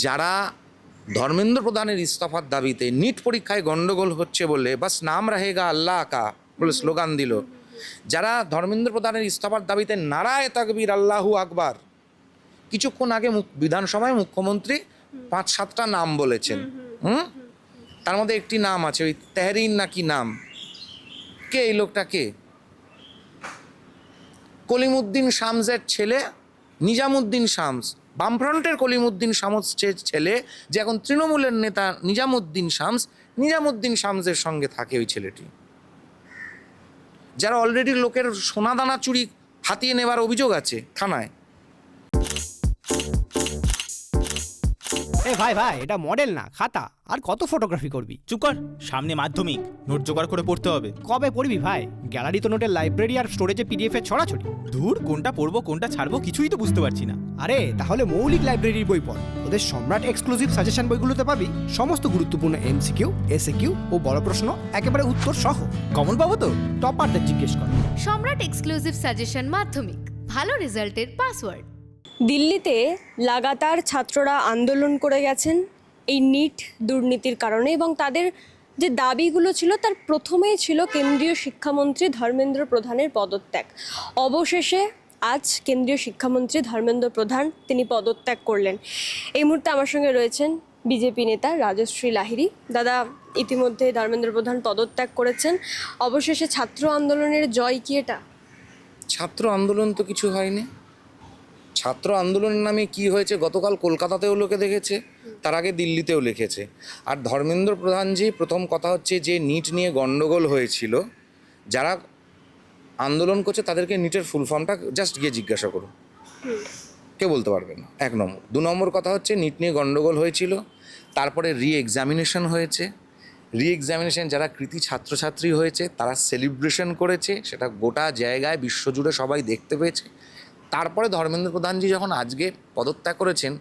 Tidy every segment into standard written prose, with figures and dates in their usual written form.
যারা ধর্মেন্দ্র প্রধানের ইস্তফার দাবিতে নিট পরীক্ষায় গন্ডগোল হচ্ছে বলে বাস নাম রাহেগা আল্লাহ কা বলে স্লোগান দিল, যারা ধর্মেন্দ্র প্রধানের ইস্তফার দাবিতে নারায়ে তাকবীর আল্লাহু আকবার, কিছুক্ষণ আগে বিধানসভায় মুখ্যমন্ত্রী 5-7টা নাম বলেছেন। তার মধ্যে একটি নাম আছে ওই তেহরিন নাকি নাম, কে এই লোকটা? কে? কলিমুদ্দিন শামসের ছেলে নিজামুদ্দিন শামস, বামফ্রন্টের কলিমুদ্দিন শামসের ছেলে, যে এখন তৃণমূলের নেতা নিজামুদ্দিন শামসের সঙ্গে থাকে ওই ছেলেটি, যারা অলরেডি লোকের সোনাদানা চুরি হাতিয়ে নেবার অভিযোগ আছে থানায়। ভাই এটা মডেল না খাতা, আর কত ফটোগ্রাফি করবি? চুপ কর, সামনে মাধ্যমিক, নোট জোগাড় করে পড়তে হবে। কবে পড়বি ভাই? গ্যালারি তো নোটের লাইব্রেরি আর স্টোরেজে পিডিএফ এর ছড়াছড়ি। ধুর, কোনটা পড়বো কোনটা ছাড়বো কিছুই তো বুঝতে পারছি না। আরে তাহলে মৌলিক লাইব্রেরির বই পড়। ওদের সম্রাট এক্সক্লুসিভ সাজেশন বইগুলোতে পাবি সমস্ত গুরুত্বপূর্ণ এমসিকিউ, এসএকিউ ও বড় প্রশ্ন একেবারে উত্তর সহ। কমন পাবো তো? টপারদের জিজ্ঞেস কর। সম্রাট এক্সক্লুসিভ সাজেশন মাধ্যমিক, ভালো রেজাল্টের পাসওয়ার্ড। দিল্লিতে লাগাতার ছাত্ররা আন্দোলন করে গেছেন এই নিট দুর্নীতির কারণে, এবং তাদের যে দাবিগুলো ছিল তার প্রথমেই ছিল কেন্দ্রীয় শিক্ষামন্ত্রী ধর্মেন্দ্র প্রধানের পদত্যাগ। অবশেষে আজ কেন্দ্রীয় শিক্ষামন্ত্রী ধর্মেন্দ্র প্রধান তিনি পদত্যাগ করলেন। এই মুহূর্তে আমার সঙ্গে রয়েছেন বিজেপি নেতা রাজশ্রী লাহিড়ী। দাদা, ইতিমধ্যে ধর্মেন্দ্র প্রধান পদত্যাগ করেছেন, অবশেষে ছাত্র আন্দোলনের জয় কি এটা? ছাত্র আন্দোলন তো কিছু হয়নি। ছাত্র আন্দোলনের নামে কি হয়েছে গতকাল কলকাতাতেও লোকে দেখেছে, তার আগে দিল্লিতেও লিখেছে। আর ধর্মেন্দ্র প্রধানজি, প্রথম কথা হচ্ছে যে নিট নিয়ে গণ্ডগোল হয়েছিল, যারা আন্দোলন করছে তাদেরকে নিটের ফুল ফর্মটা জাস্ট গিয়ে জিজ্ঞাসা করুন, কে বলতে পারবে না, 1 নম্বর। 2 নম্বর কথা হচ্ছে নিট নিয়ে গণ্ডগোল হয়েছিল, তারপরে রি-এক্সামিনেশন হয়েছে। রি-এক্সামিনেশন যারা কৃতি ছাত্রছাত্রী হয়েছে তারা সেলিব্রেশন করেছে, সেটা গোটা জায়গায় বিশ্বজুড়ে সবাই দেখতে পেয়েছে। তারপরে ধর্মেন্দ্র প্রধানজি যখন আজকে পদত্যাগ করেছেন,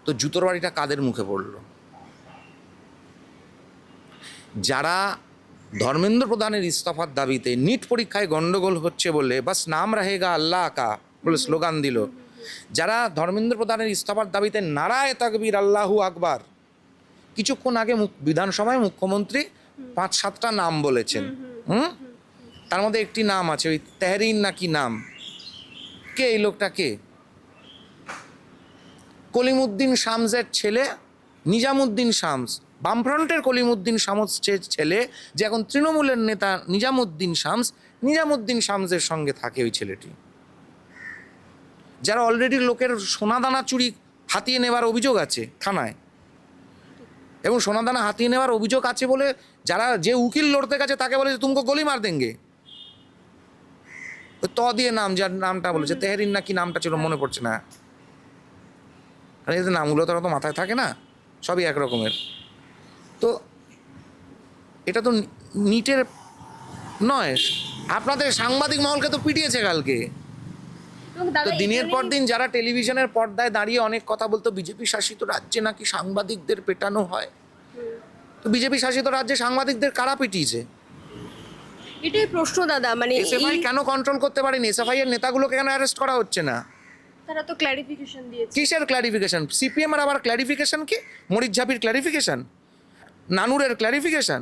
তো জুতোর বাড়িটা কাদের মুখে পড়ল? যারা ধর্মেন্দ্র প্রধানের ইস্তফার দাবিতে নিট পরীক্ষায় গন্ডগোল হচ্ছে বলে বাস নাম রাহেগা আল্লাহ কা বলে স্লোগান দিল, যারা ধর্মেন্দ্র প্রধানের ইস্তফার দাবিতে নারায়ে তাকবীর আল্লাহু আকবার, কিছুক্ষণ আগে বিধানসভায় মুখ্যমন্ত্রী 5-7টা নাম বলেছেন। তার মধ্যে একটি নাম আছে ওই তেহরিন নাকি নাম, কে এই লোকটা? কে? কলিমুদ্দিন শামসের ছেলে নিজামুদ্দিন শামস, বামফ্রন্টের কলিমুদ্দিন শামসের ছেলে, যে এখন তৃণমূলের নেতা নিজামুদ্দিন শামসের সঙ্গে থাকে ওই ছেলেটি, যারা অলরেডি লোকের সোনাদানা চুরি হাতিয়ে নেবার অভিযোগ আছে থানায়। এবং সোনাদানা হাতিয়ে নেওয়ার অভিযোগ আছে বলে যে উকিল লড়তে গেছে তাকে বলে যে তুমকো গলি মার দেঙ্গে, দিয়ে নাম, যার নামটা বলেছে তেহরিন নাকি নামটা ছিল, মনে পড়ছে না। আর এই নামগুলো তো অত মাথায় থাকে না, সবই একরকমের। তো এটা তো নিটের নয়, আপনাদের সাংবাদিক মহলকে তো পিটিয়েছে কালকে। তো দিনের পর দিন যারা টেলিভিশনের পর্দায় দাঁড়িয়ে অনেক কথা বলতো বিজেপি শাসিত রাজ্যে নাকি সাংবাদিকদের পেটানো হয়, তো বিজেপি শাসিত রাজ্যে সাংবাদিকদের কারা পিটিয়েছে? এটাই প্রশ্ন দাদা। মানে এসএফআই কেন কন্ট্রোল করতে পারেনি? এসএফআই এর নেতাগুলোকে কেন অ্যারেস্ট করা হচ্ছে না? তারা তো ক্ল্যারিফিকেশন দিয়েছে। কিসের ক্ল্যারিফিকেশন? সিপিএম এর আবার ক্ল্যারিফিকেশন কি? মরিচঝাপির ক্ল্যারিফিকেশন, নানুরের ক্ল্যারিফিকেশন,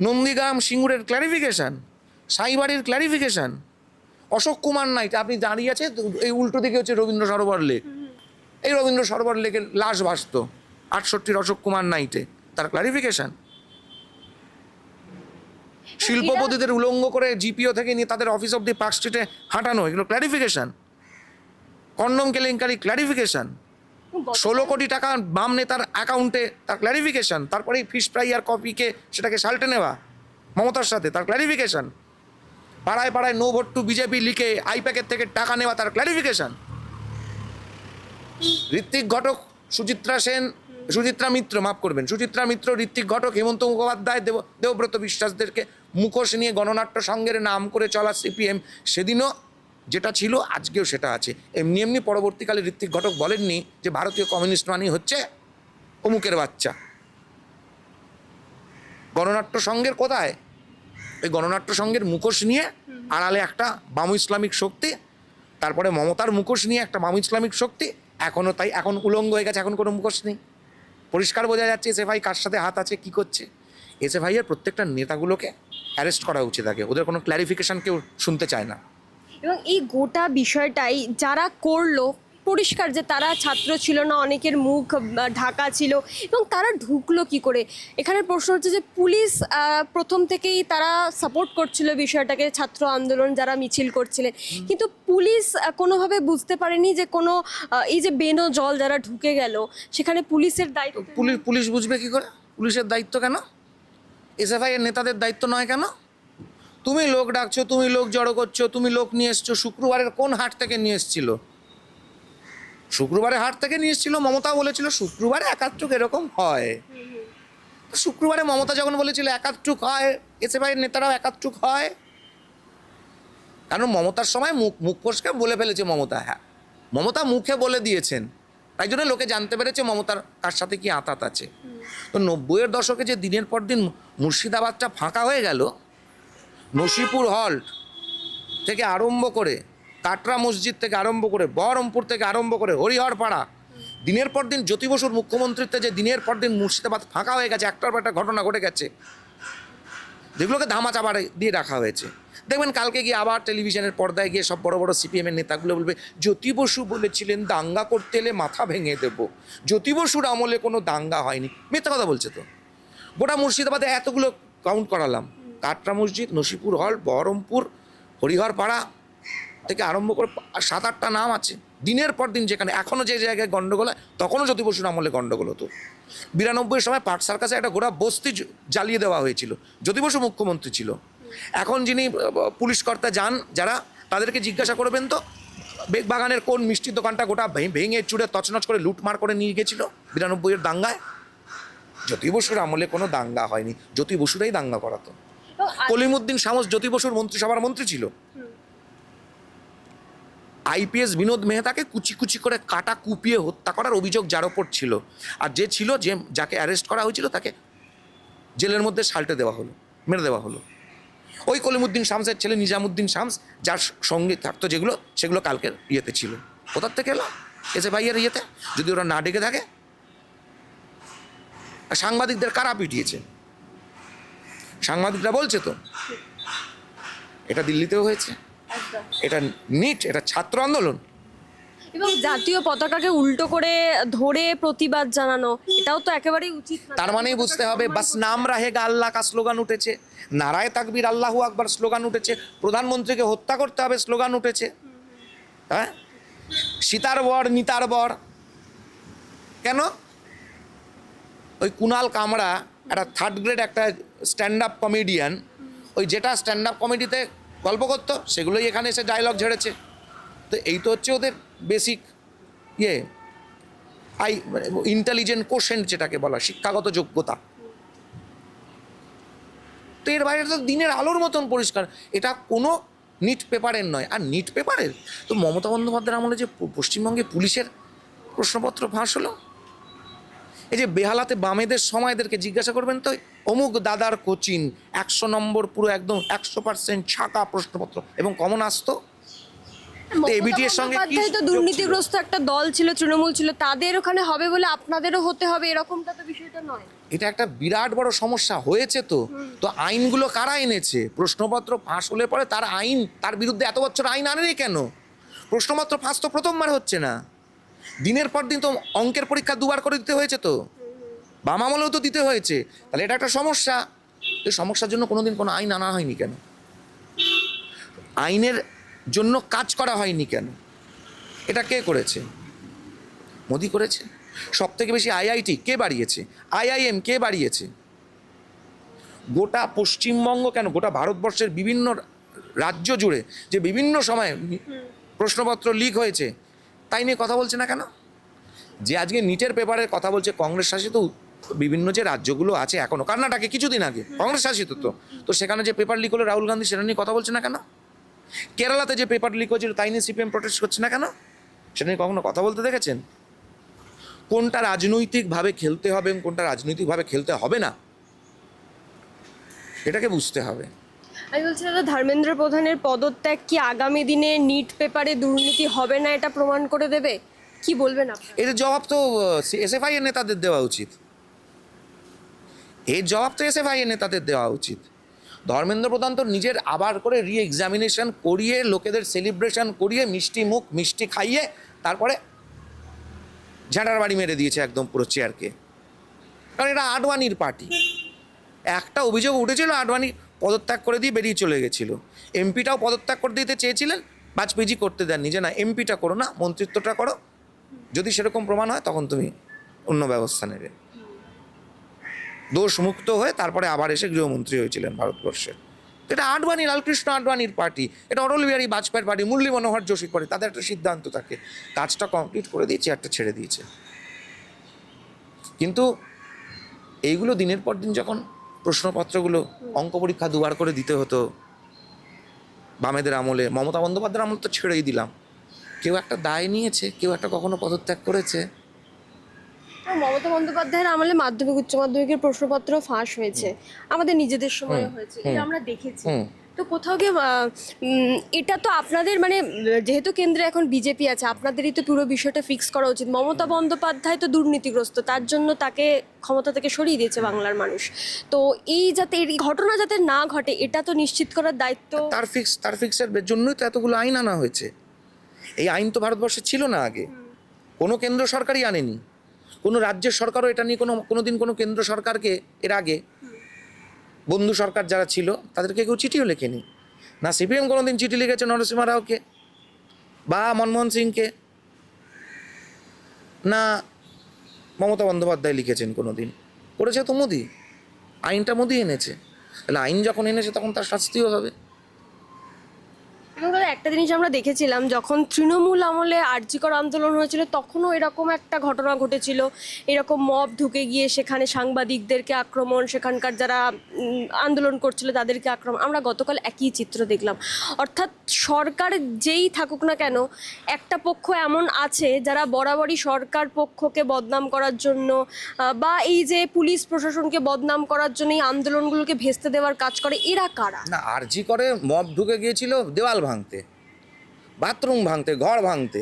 নন্দীগ্রাম সিঙ্গুরের ক্ল্যারিফিকেশন, সাইবাড়ির ক্ল্যারিফিকেশন, অশোক কুমার নাইট আপনি দাঁড়িয়ে আছে এই উল্টো দিকে হচ্ছে রবীন্দ্র সরোবর লেক, এই রবীন্দ্র সরোবর লেকের লাশ ভাসত 68-র অশোক কুমার নাইটে, তার ক্ল্যারিফিকেশন। শিল্পপতিদের উলঙ্গ করে জিপিও থেকে নিয়ে তাদের অফিস অব দি পার্ক স্ট্রিটে হাঁটানো, এগুলো ক্ল্যারিফিকেশন। কন্ডম কেলেঙ্কারি ক্ল্যারিফিকেশন, 16 কোটি টাকা বাম নেতার অ্যাকাউন্টে, তার ক্ল্যারিফিকেশন। তারপরে ফিশ ফ্রাই আর কফিকে সেটাকে সাল্টে নেওয়া মমতার সাথে, তার ক্ল্যারিফিকেশন। পাড়ায় পাড়ায় নো ভোট টু বিজেপি লিখে আইপ্যাকের থেকে টাকা নেওয়া, তার ক্ল্যারিফিকেশন। ঋত্বিক ঘটক, সুচিত্রা মিত্র, ঋত্বিক ঘটক, হেমন্ত মুখোপাধ্যায়, দেবব্রত বিশ্বাসদেরকে মুখোশ নিয়ে গণনাট্য সংঘের নাম করে চলা সিপিএম, সেদিনও যেটা ছিল আজকেও সেটা আছে। এমনি পরবর্তীকালে ঋত্বিক ঘটক বলেননি যে ভারতীয় কমিউনিস্ট মানেই হচ্ছে অমুকের বাচ্চা। গণনাট্য সংঘের কোথায়? ওই গণনাট্য সংঘের মুখোশ নিয়ে আড়ালে একটা বামু ইসলামিক শক্তি, তারপরে মমতার মুখোশ নিয়ে একটা বামু ইসলামিক শক্তি, এখনও তাই, এখন উলঙ্গ হয়ে গেছে, এখন কোনো মুখোশ নেই, পরিষ্কার বোঝা যাচ্ছে এসএফআই কার সাথে হাত আছে, কি করছে। এসএফআই এর প্রত্যেকটা নেতাগুলোকে অ্যারেস্ট করা উচিত আগে, ওদের কোনো ক্ল্যারিফিকেশন কেউ শুনতে চায় না। এবং এই গোটা বিষয়টাই যারা করলো, পরিষ্কার যে তারা ছাত্র ছিল না, অনেকের মুখ ঢাকা ছিল, এবং তারা ঢুকলো কি করে। এখানে প্রশ্ন হচ্ছে যে পুলিশ প্রথম থেকেই তারা সাপোর্ট করছিল বিষয়টাকে, ছাত্র আন্দোলন যারা মিছিল করছিলেন, কিন্তু পুলিশ কোনোভাবে বুঝতে পারেনি যে কোনো এই যে বেনো জল যারা ঢুকে গেল, সেখানে পুলিশের দায়িত্ব। পুলিশ বুঝবে কি করে? পুলিশের দায়িত্ব কেন? এসএফআই এর নেতাদের দায়িত্ব নয় কেন? তুমি লোক ডাকছো, তুমি লোক জড়ো করছো, তুমি লোক নিয়ে এসছো। শুক্রবারের কোন হাট থেকে নিয়ে এসছিল? শুক্রবারে হাট থেকে নিয়ে এসেছিল। মমতা বলেছিল শুক্রবারে একাত্রুক এরকম হয়। শুক্রবারে মমতা যখন বলেছিল একাত্রুক হয়, এসএফআই এর নেতারাও একাত্রুক হয়। কারণ মমতার সময় মুখ ফসকে বলে ফেলেছে মমতা, হ্যাঁ মমতা মুখে বলে দিয়েছেন, তাই জন্য লোকে জানতে পেরেছে মমতার কার সাথে কি আঁতাত আছে। তো 90-এর দশকে যে দিনের পর দিন মুর্শিদাবাদটা ফাঁকা হয়ে গেল, নসিপুর হল্ট থেকে আরম্ভ করে, কাটরা মসজিদ থেকে আরম্ভ করে, বহরমপুর থেকে আরম্ভ করে হরিহরপাড়া, দিনের পর দিন জ্যোতি বসুর মুখ্যমন্ত্রীত্বে যে দিনের পর দিন মুর্শিদাবাদ ফাঁকা হয়ে গেছে, একটার পর একটা ঘটনা ঘটে গেছে, যেগুলোকে ধামা চাপা দিয়ে রাখা হয়েছে। দেখবেন কালকে গিয়ে আবার টেলিভিশনের পর্দায় গিয়ে সব বড় বড় সিপিএমের নেতাগুলো বলবে জ্যোতি বসু বলেছিলেন দাঙ্গা করতে এলে মাথা ভেঙে দেব, জ্যোতি বসুর আমলে কোনো দাঙ্গা হয়নি। মিথ্যা কথা বলছে তো। গোটা মুর্শিদাবাদে এতগুলো কাউন্ট করালাম, কাটরা মসজিদ, নসিপুর হল, বহরমপুর, হরিহরপাড়া থেকে আরম্ভ করে 7-8টা নাম আছে। দিনের পর দিন যেখানে এখনও যে জায়গায় গণ্ডগোল হয়, তখনও জ্যোতি বসুর আমলে গণ্ডগোল হতো। 92-এর সময় পার্ক সার্কাসে একটা গোটা বস্তি জ্বালিয়ে দেওয়া হয়েছিল, জ্যোতি বসু মুখ্যমন্ত্রী ছিল। এখন যিনি পুলিশ কর্তা যান যারা, তাদেরকে জিজ্ঞাসা করবেন তো বেগবাগানের কোন মিষ্টির দোকানটা গোটা ভেঙে চুড়ে তছনছ করে লুটমার করে নিয়ে গেছিল 92-এর দাঙ্গায়। জ্যোতি বসুর আমলে কোনো দাঙ্গা হয়নি, জ্যোতি বসুরাই দাঙ্গা করাতো। কলিমুদ্দিন শামস জ্যোতি বসুর মন্ত্রিসভার মন্ত্রী ছিল। আইপিএস বিনোদ মেহতাকে কুচি কুচি করে কাটা কুপিয়ে হত্যা করার অভিযোগ যার ওপর ছিল, আর যে ছিল, যাকে অ্যারেস্ট করা হয়েছিল তাকে জেলের মধ্যে সাল্টে দেওয়া হলো, মেরে দেওয়া হলো। ওই কলিমুদ্দিন শামসের ছেলে নিজামুদ্দিন শামস, যার সঙ্গে থাকতো যেগুলো, সেগুলো কালকের ইয়েতে ছিল। কোথার থেকে এলো? এসএফআইয়ের ইয়েতে। যদি ওরা না ডেকে থাকে, সাংবাদিকদের কারা পিটিয়েছে? সাংবাদিকরা বলছে তো এটা দিল্লিতেও হয়েছে, এটা নিট, এটা ছাত্র আন্দোলন। এবং জাতীয় পতাকাকে উল্টো করে ধরে প্রতিবাদ জানানো, এটাও তো একেবারেই উচিত না। তার মানেই বুঝতে হবে বাস নাম রাহেগা আল্লাহ কা স্লোগান উঠেছে, নারায়ে তাকবীর আল্লাহু আকবার স্লোগান উঠেছে, প্রধানমন্ত্রীকে হত্যা করতে হবে স্লোগান উঠেছে। হ্যাঁ, সীতার বর নিতার বর কেন? ওই কুণাল কামড়া একটা 3rd গ্রেড একটা স্ট্যান্ড আপ কমেডিয়ান, ওই যেটা স্ট্যান্ড আপ কমেডিতে গল্প করতো সেগুলোই এখানে এসে ডায়লগ ঝেড়েছে। তো এই তো হচ্ছে ওদের বেসিক ইন্টেলিজেন্ট কোশেন্ট, যেটাকে বলা শিক্ষাগত যোগ্যতা। তো এর বাইরে তো দিনের আলোর মতন পরিষ্কার, এটা কোনো নিট পেপারের নয়। আর নিট পেপারের তো মমতা বন্দ্যোপাধ্যায়ের আমলে যে পশ্চিমবঙ্গে পুলিশের প্রশ্নপত্র ফাঁস হলো, এই যে বেহালাতে বামেদের সময়দেরকে জিজ্ঞাসা করবেন তো অমুক দাদার কোচিং 100 নম্বর পুরো একদম 100% ছাকা প্রশ্নপত্র এবং কমন আসতো। এবিটির সঙ্গে কি তো দুর্নীতিগ্রস্ত একটা দল ছিল, তৃণমূল ছিল, তাদের ওখানে হবে বলে আপনাদেরও হতে হবে এরকমটা তো বিষয়টা নয়। এটা একটা বিরাট বড় সমস্যা হয়েছে। তো আইনগুলো কারা এনেছে? প্রশ্নপত্র ফাঁস হলে পরে তার আইন, তার বিরুদ্ধে এত বছর আইন আনেনি কেন? প্রশ্নপত্র ফাঁস তো প্রথমবার হচ্ছে না, দিনের পর দিন তো অঙ্কের পরীক্ষা 2বার করে দিতে হয়েছে, তো বাম আমলেও তো দিতে হয়েছে। তাহলে এটা একটা সমস্যা। এই সমস্যার জন্য কোনোদিন কোনো আইন আনা হয়নি কেন? আইনের জন্য কাজ করা হয়নি কেন? এটা কে করেছে? মোদি করেছে। সব থেকে বেশি আইআইটি কে বাড়িয়েছে? আইআইএম কে বাড়িয়েছে? গোটা পশ্চিমবঙ্গ কেন, গোটা ভারতবর্ষের বিভিন্ন রাজ্য জুড়ে যে বিভিন্ন সময়ে প্রশ্নপত্র লিক হয়েছে, তাই নিয়ে কথা বলছে না কেন? যে আজকে নিটের পেপারের কথা বলছে, কংগ্রেস শাসিত বিভিন্ন যে রাজ্যগুলো আছে, এখনও কর্ণাটকে কিছুদিন আগে কংগ্রেস শাসিত, তো সেখানে যে পেপার লিক হলো রাহুল গান্ধী সেটা নিয়ে কথা বলছে না কেন? কেরালাতে যে পেপার লিক হয়েছিল তাই নিয়ে সিপিএম প্রটেস্ট করছে না কেন? সেটা নিয়ে কখনো কথা বলতে দেখেছেন? কোনটা রাজনৈতিকভাবে খেলতে হবে এবং কোনটা রাজনৈতিকভাবে খেলতে হবে না, এটাকে বুঝতে হবে। আমি বলছি দাদা, ধর্মেন্দ্র প্রধানের পদত্যাগ কি আগামী দিনে নিট পেপারে দুর্নীতি হবে না এটা প্রমাণ করে দেবে? কি বলবেন আপনারা? এর জবাব তো এসএফআই এর নেতাদের দেওয়া উচিত। এর জবাব তো এসএফআই এর নেতাদের দেওয়া উচিত। ধর্মেন্দ্র প্রধান তো নিজের আবার করে এক্সামিনেশন করিয়ে, লোকেদের সেলিব্রেশন করিয়ে, মিষ্টি মুখ মিষ্টি খাইয়ে তারপরে ঝাঁটার বাড়ি মেরে দিয়েছে একদম পুরো চেয়ারকে। কারণ এটা আডবাণীর পার্টি। একটা অভিযোগ উঠেছিল, আডবাণী পদত্যাগ করে দিয়ে বেরিয়ে চলে গেছিল। এমপিটাও পদত্যাগ করে দিতে চেয়েছিলেন, বাজপেয়ীজি করতে দেননি, যে না এমপিটা করো না, মন্ত্রিত্বটা করো, যদি সেরকম প্রমাণ হয় তখন তুমি অন্য ব্যবস্থা নেবে। দোষ মুক্ত হয়ে তারপরে আবার এসে গৃহমন্ত্রী হয়েছিলেন ভারতবর্ষের। এটা আডবাণী, লালকৃষ্ণ আডবাণীর পার্টি, এটা অটল বিহারী বাজপেয়ীর পার্টি, মুরলী মনোহর যোশীর পার্টি। তাদের একটা সিদ্ধান্ত থাকে, কাজটা কমপ্লিট করে দিয়ে চেয়ারটা ছেড়ে দিয়েছে। কিন্তু এইগুলো দিনের পর দিন যখন প্রশ্নপত্রগুলো অঙ্ক পরীক্ষা দুবার করে দিতে হতো বামেদের আমলে, মমতা বন্দ্যোপাধ্যায়ের আমলে তো ছেড়েই দিলাম। কেউ একটা দায় নিয়েছে, কেউ একটা কখনো পদত্যাগ করেছে। মমতা বন্দ্যোপাধ্যায়ের আমলে মাধ্যমিক উচ্চ মাধ্যমিকের প্রশ্নপত্র ফাঁস হয়েছে, আমাদের নিজেদের সময় হয়েছে, এটা আমরা দেখেছি। তো কোথাও গিয়ে এটা তো আপনাদের মানে যেহেতু কেন্দ্রে এখন বিজেপি আছে, আপনাদেরই তো পুরো বিষয়টা ফিক্স করা উচিত। মমতা বন্দ্যোপাধ্যায় তো দুর্নীতিগ্রস্ত, তার জন্য তাকে ক্ষমতা থেকে সরিয়ে দিয়েছে বাংলার মানুষ। তো এই যাতে এই ঘটনা যাতে না ঘটে, এটা তো নিশ্চিত করার দায়িত্ব তার ফিক্সের জন্যই তো এতগুলো আইন আনা হয়েছে। এই আইন তো ভারতবর্ষে ছিল না আগে, কোনো কেন্দ্র সরকারই আনেনি। কোনো রাজ্যের সরকারও এটা নিয়ে কোনোদিন কোনো কেন্দ্র সরকারকে এর আগে বন্ধু সরকার যারা ছিল তাদেরকে কেউ চিঠিও লেখেনি। না সিপিএম কোনোদিন চিঠি লিখেছে নরসিংহ রাওকে বা মনমোহন সিংকে, না মমতা বন্দ্যোপাধ্যায় লিখেছেন কোনোদিন। করেছে তো মোদি, আইনটা মোদি এনেছে। তাহলে আইন যখন এনেছে তখন তার শাস্তিও হবে। এবং দাদা একটা জিনিস আমরা দেখেছিলাম, যখন তৃণমূল আমলে আরজিকর আন্দোলন হয়েছিল তখনও এরকম একটা ঘটনা ঘটেছিল, এরকম মব ঢুকে গিয়ে সেখানে সাংবাদিকদেরকে আক্রমণ, সেখানকার যারা আন্দোলন করছিল তাদেরকে আক্রমণ। আমরা গতকাল একই চিত্র দেখলাম। অর্থাৎ সরকার যেই থাকুক না কেন, একটা পক্ষ এমন আছে যারা বরাবরই সরকার পক্ষকে বদনাম করার জন্য বা এই যে পুলিশ প্রশাসনকে বদনাম করার জন্য এই আন্দোলনগুলোকে ভেস্তে দেওয়ার কাজ করে। এরা কারা? না, আরজি করে মব ঢুকে গিয়েছিল দেওয়াল ভাঙতে, বাথরুম ভাঙতে, ঘর ভাঙতে।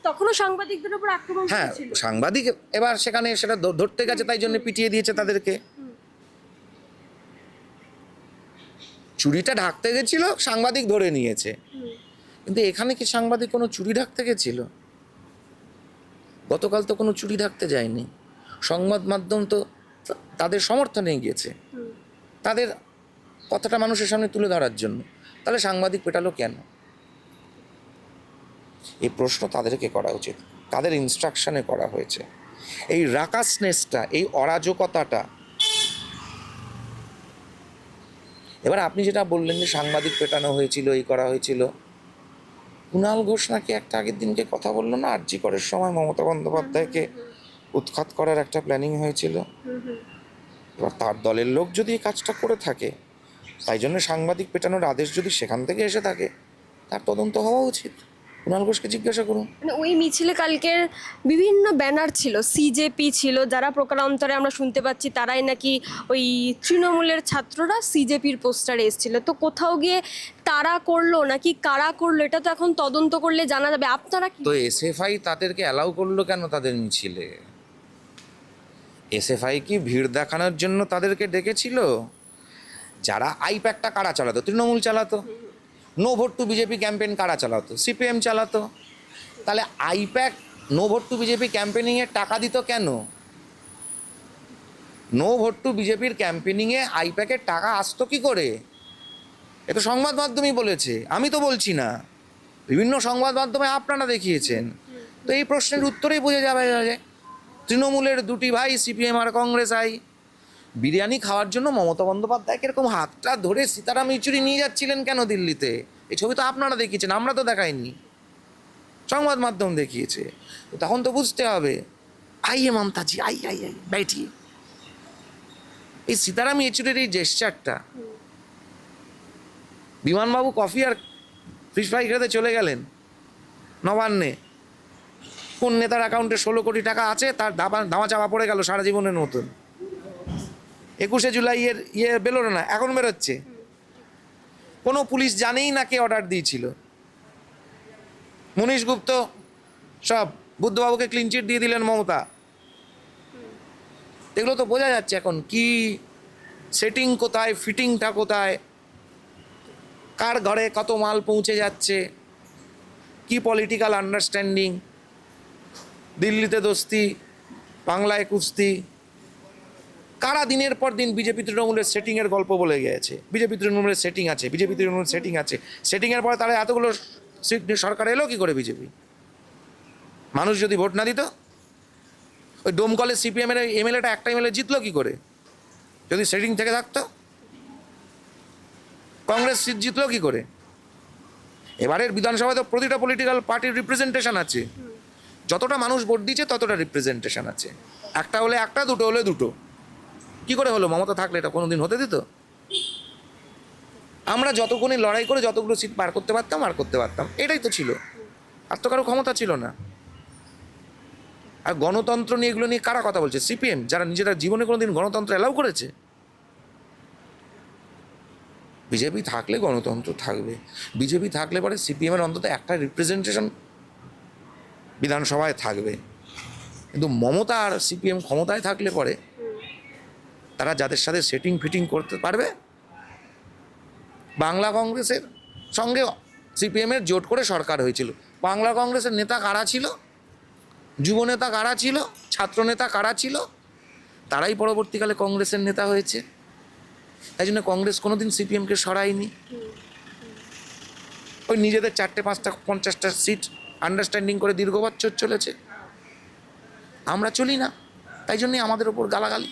তখনও সাংবাদিকদের উপর আক্রমণ হ্যাঁ, হয়েছিল। সাংবাদিক এবার সেখানে সেটা ধরতে গেছে, তাই জন্য পিটিয়ে দিয়েছে তাদেরকে। চুরিটা ঢাকতে গেছিল, সাংবাদিক ধরে নিয়েছে। কিন্তু এখানে কি সাংবাদিক কোনো চুরি ঢাকতে গেছিল? গতকাল তো কোনো চুরি ঢাকতে যায়নি। সংবাদ মাধ্যম তো তাদের সমর্থনে গিয়েছে, তাদের কথাটা মানুষের সামনে তুলে ধরার জন্য। তাহলে সাংবাদিক পেটালো কেন? এই প্রশ্ন তাদেরকে করা উচিত, তাদের ইনস্ট্রাকশনে করা হয়েছে। এই রাকাসনেসটা, এই অরাজকতাটা। এবার আপনি যেটা বললেন যে সাংবাদিক পেটানো হয়েছিল, এই করা হয়েছিল, কুণাল ঘোষ নাকি একটা আগের দিনকে কথা বললো না, আরজি করের সময় মমতা বন্দ্যোপাধ্যায়কে উৎখাত করার একটা প্ল্যানিং হয়েছিল। এবার তার দলের লোক যদি এই কাজটা করে থাকে, তাই জন্য সাংবাদিক পেটানোর আদেশ যদি সেখান থেকে এসে থাকে, তার তদন্ত হওয়া উচিত। কুণাল ঘোষকে জিজ্ঞাসা করুন। মানে ওই মিছিলে কালকের বিভিন্ন ব্যানার ছিল, সিজেপি ছিল, যারা প্রকারান্তরে আমরা শুনতে পাচ্ছি তারাই নাকি ওই তৃণমূলের ছাত্ররা সিজেপির পোস্টারে এসেছিল। তো কোথাও গিয়ে তারা করলো নাকি কারা করলো, এটা তো এখন তদন্ত করলে জানা যাবে। আপনারা কি? তো এসএফআই তাদেরকে অ্যালাউ করলো কেন তাদের মিছিলে? এসএফআই কি ভিড় দেখানোর জন্য তাদেরকে ডেকেছিল? যারা আইপ্যাকটা কারা চালাতো? তৃণমূল চালাতো। No vote to BJP campaign কারা চালাতো? সিপিএম চালাতো। তাহলে I-PAC no vote to BJP ক্যাম্পেনিংয়ে টাকা দিত কেন? নো ভোট টু বিজেপির ক্যাম্পেনিংয়ে আইপ্যাকের টাকা আসতো কি করে? এ তো সংবাদ মাধ্যমই বলেছে, আমি তো বলছি না। বিভিন্ন সংবাদ মাধ্যমে আপনারা দেখিয়েছেন। তো এই প্রশ্নের উত্তরেই বোঝা যাবে যে তৃণমূলের দুটি ভাই, সিপিএম আর কংগ্রেস আই, বিরিয়ানি খাওয়ার জন্য মমতা বন্দ্যোপাধ্যায়কে এরকম হাতটা ধরে সীতারাম ইয়েচুরি নিয়ে যাচ্ছিলেন কেন দিল্লিতে? এই ছবি তো আপনারা দেখিয়েছেন, আমরা তো দেখাইনি, সংবাদ মাধ্যম দেখিয়েছে। তখন তো বুঝতে হবে, আইয়ে মমতাজি, আই আই আই ব্যাটি। এই সীতারাম ইয়েচুরির এই জেস্চারটা, বিমানবাবু কফি আর ফিশ ফ্রাই খেতে চলে গেলেন নবান্নে, কোন নেতার অ্যাকাউন্টে 16 কোটি টাকা আছে তার ধামা চাপা পড়ে গেল সারা জীবনের মতন। 21শে জুলাইয়ের বেরোলো না, এখন বেরোচ্ছে। কোনো পুলিশ জানেই না কে অর্ডার দিয়েছিল। মনীশ গুপ্ত সব বুদ্ধবাবুকে ক্লিন চিট দিয়ে দিলেন মমতা। এগুলো তো বোঝা যাচ্ছে এখন কি সেটিং কোথায়, ফিটিংটা কোথায়, কার ঘরে কত মাল পৌঁছে যাচ্ছে, কি পলিটিক্যাল আন্ডারস্ট্যান্ডিং, দিল্লিতে দোস্তি, বাংলায় কুস্তি, কারা দিনের পর দিন বিজেপি তৃণমূলের সেটিংয়ের গল্প বলে গেছে। বিজেপি তৃণমূলের সেটিং আছে, বিজেপি তৃণমূলের সেটিং আছে, সেটিংয়ের পরে তারা এতগুলো সিট নিয়ে সরকার এলো কী করে বিজেপি? মানুষ যদি ভোট না দিত, ওই ডোমকলে সিপিএমের এমএলএটা একটা এমএলএ জিতলো কী করে? যদি সেটিং থেকে থাকতো। কংগ্রেস সিট জিতলো কী করে? এবারের বিধানসভায় তো প্রতিটা পলিটিক্যাল পার্টির রিপ্রেজেন্টেশন আছে, যতটা মানুষ ভোট দিচ্ছে ততটা রিপ্রেজেন্টেশন আছে। একটা হলে একটা, দুটো হলে দুটো। কি করে হলো? মমতা থাকলে এটা কোনোদিন হতে দিত? আমরা যতক্ষণই লড়াই করে যতগুলো সিট পার করতে পারতাম, এটাই তো ছিল। আর তো কারো ক্ষমতা ছিল না। আর গণতন্ত্র নিয়ে এগুলো নিয়ে কারা কথা বলছে? সিপিএম, যারা নিজেরা জীবনে কোনোদিন গণতন্ত্র অ্যালাউ করেছে। বিজেপি থাকলে গণতন্ত্র থাকবে, বিজেপি থাকলে পরে সিপিএমের অন্তত একটা রিপ্রেজেন্টেশন বিধানসভায় থাকবে। কিন্তু মমতা আর সিপিএম ক্ষমতায় থাকলে পরে তারা যাদের সাথে সেটিং ফিটিং করতে পারবে, বাংলা কংগ্রেসের সঙ্গে সিপিএমের জোট করে সরকার হয়েছিল। বাংলা কংগ্রেসের নেতা কারা ছিল, যুব নেতা কারা ছিল, ছাত্র নেতা কারা ছিল, তারাই পরবর্তীকালে কংগ্রেসের নেতা হয়েছে। তাই জন্য কংগ্রেস কোনোদিন সিপিএমকে সরায়নি। ওই নিজেদের 4টে 5টা 50টা সিট আন্ডারস্ট্যান্ডিং করে দীর্ঘ বছর চলেছে। আমরা চলি না, তাই জন্যই আমাদের ওপর গালাগালি।